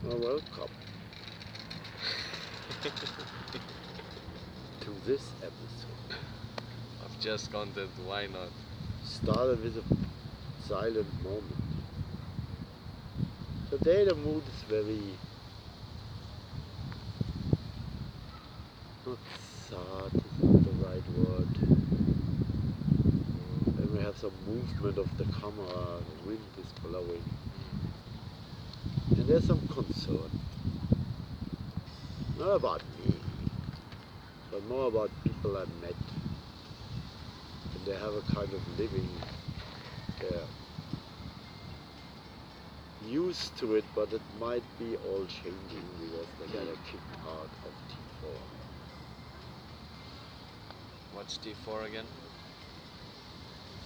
Welcome to this episode. Of just content, why not? Started with a silent moment. Today the mood is very not sad is not the right word. And we have some movement of the camera, the wind is blowing. And there's some concern. Not about me, but more about people I met. And they have a kind of living there. Used to it, but it might be all changing because they got kicked out of T4. What's T4 again?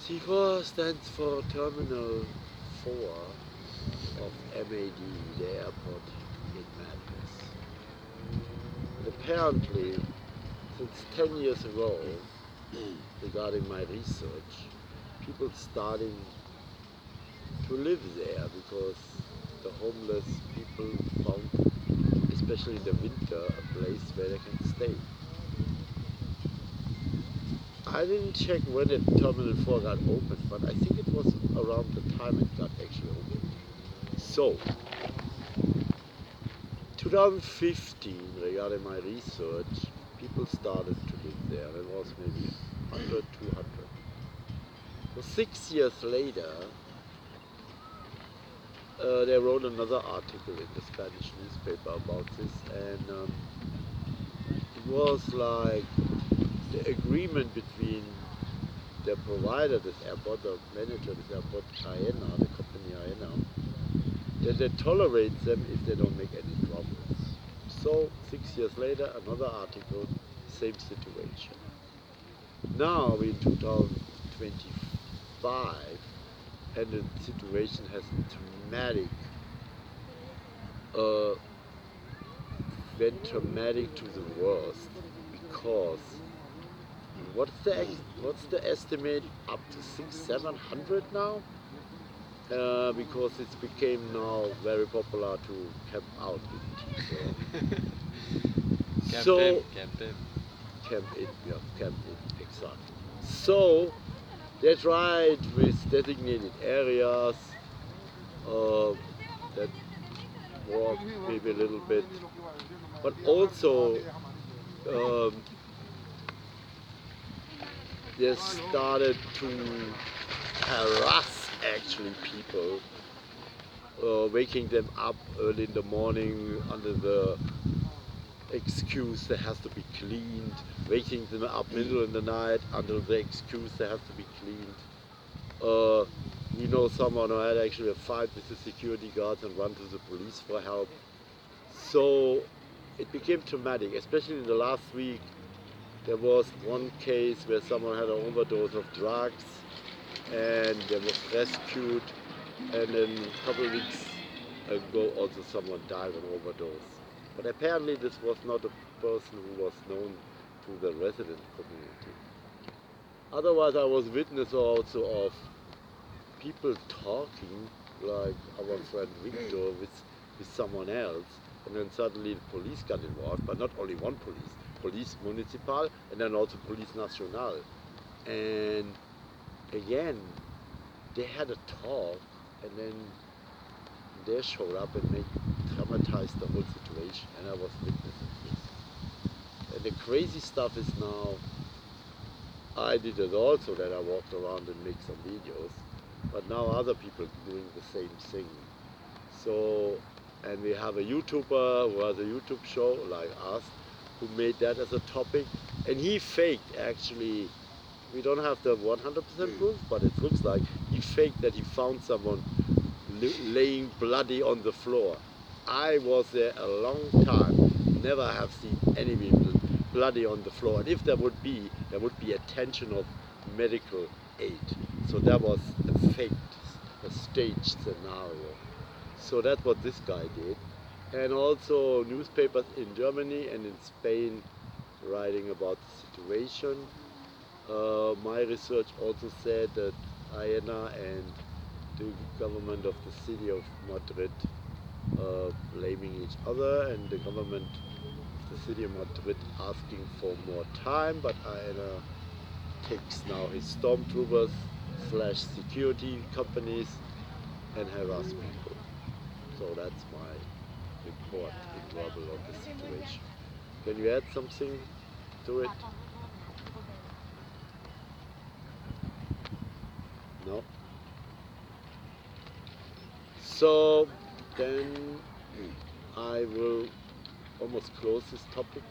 T4 stands for Terminal 4 of MAD, the airport in Madrid. And apparently, since 10 years ago, regarding my research, people starting to live there because the homeless people found, especially in the winter, a place where they can stay. I didn't check when the Terminal 4 got opened, but I think it was around the time it got actually opened. So, 2015, regarding my research, people started to live there. It was maybe 100, 200. So 6 years later, they wrote another article in the Spanish newspaper about this, and it was like the agreement between the provider, this airport, the manager, this airport, AENA, the company AENA, that they tolerate them if they don't make any troubles. So 6 years later, another article, same situation. Now in 2025, and the situation has dramatic, went dramatic to the worst, because what's the estimate, up to 600-700 now? Because it became now very popular to camp out in T4. Camp in, exactly. So they tried with designated areas that work maybe a little bit, but also they started to harass actually people, waking them up early in the morning under the excuse they have to be cleaned, waking them up middle in the night under the excuse they have to be cleaned. We know someone who had actually a fight with the security guards and run to the police for help. So it became traumatic, especially in the last week. There was one case where someone had an overdose of drugs and they was rescued, and then a couple of weeks ago also someone died of overdose. But apparently this was not a person who was known to the resident community. Otherwise I was witness also of people talking, like our friend Victor with someone else, and then suddenly the police got involved, but not only one police municipal, and then also police national. And again, they had a talk, and then they showed up and traumatized the whole situation, and I was witnessing this. And the crazy stuff is now, I did it also, that I walked around and made some videos, but now other people doing the same thing. So, and we have a YouTuber who has a YouTube show like us, who made that as a topic, and he faked actually, we don't have the 100% proof, but it looks like he faked that he found someone laying bloody on the floor. I was there a long time, never have seen any people bloody on the floor, and if there would be attention of medical aid. So that was a faked, a staged scenario. So that's what this guy did. And also newspapers in Germany and in Spain writing about the situation. My research also said that AENA and the government of the city of Madrid blaming each other, and the government of the city of Madrid asking for more time, but AENA takes now his stormtroopers slash security companies and harass people. So that's my report in verbal on the situation. Can you add something to it? No? So then I will almost close this topic,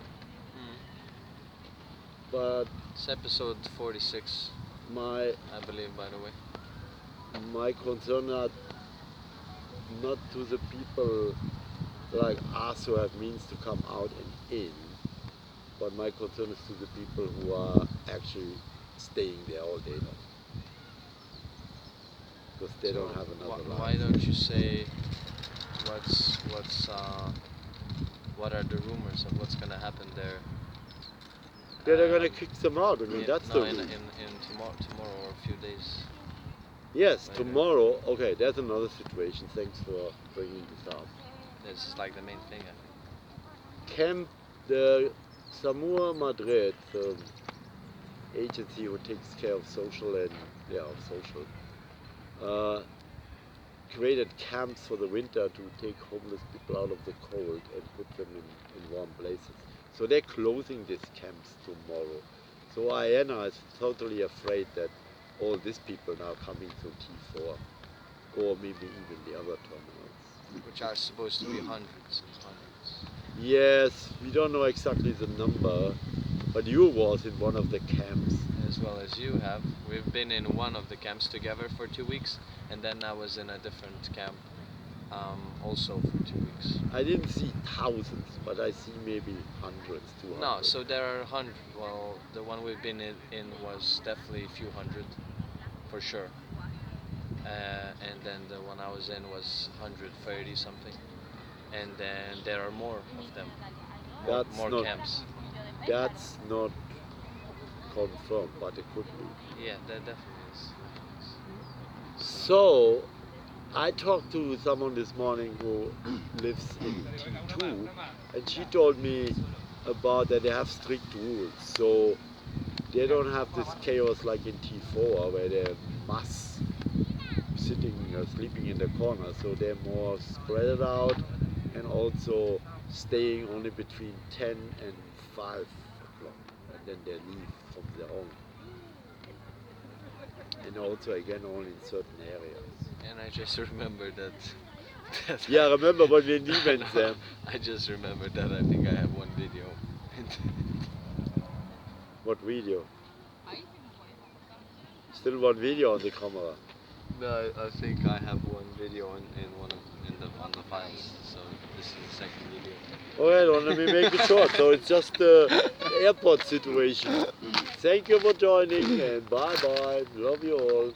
but It's episode 46, my I believe, by the way. my concern are not to the people like us who have means to come out and in, but my concern is to the people who are actually staying there all day long, because they don't have another life. Why don't you say what are the rumors of what's gonna happen there? They're gonna kick them out. I mean, that's no, the in rule. tomorrow or a few days. Yes, later. tomorrow. Okay, that's another situation. Thanks for bringing this up. This is like the main thing, I think. Camp the Samur Madrid, the agency who takes care of social and created camps for the winter to take homeless people out of the cold and put them in warm places. So they're closing these camps tomorrow. So AENA is totally afraid that all these people now coming to T4 or maybe even the other terminals. Which are supposed to be hundreds and hundreds. Yes, we don't know exactly the number, but you was in one of the camps. As well as you have. We've been in one of the camps together for 2 weeks, and then I was in a different camp also for 2 weeks. I didn't see thousands, but I see maybe hundreds, 200. No, so there are 100. Well, the one we've been in was definitely a few hundred, for sure. And then the one I was in was 130 something. And then there are more of them. That's More not- camps. That's not confirmed, but it could be. Yeah, that definitely is. So, I talked to someone this morning who lives in T2, and she told me about that they have strict rules. So, they don't have this chaos like in T4 where they're mass sitting, sleeping in the corner. So they're more spread out and also staying only between 10 and 5 o'clock, and then they leave from their own. And also again only in certain areas. And I just remembered that Yeah, remember when we went there? I just remembered that I think I have one video. What video? Still one video on the camera. No, I think I have one video on the files. So this is the second video. Alright, well, let me make it short. So it's just the airport situation. Thank you for joining and bye bye. Love you all.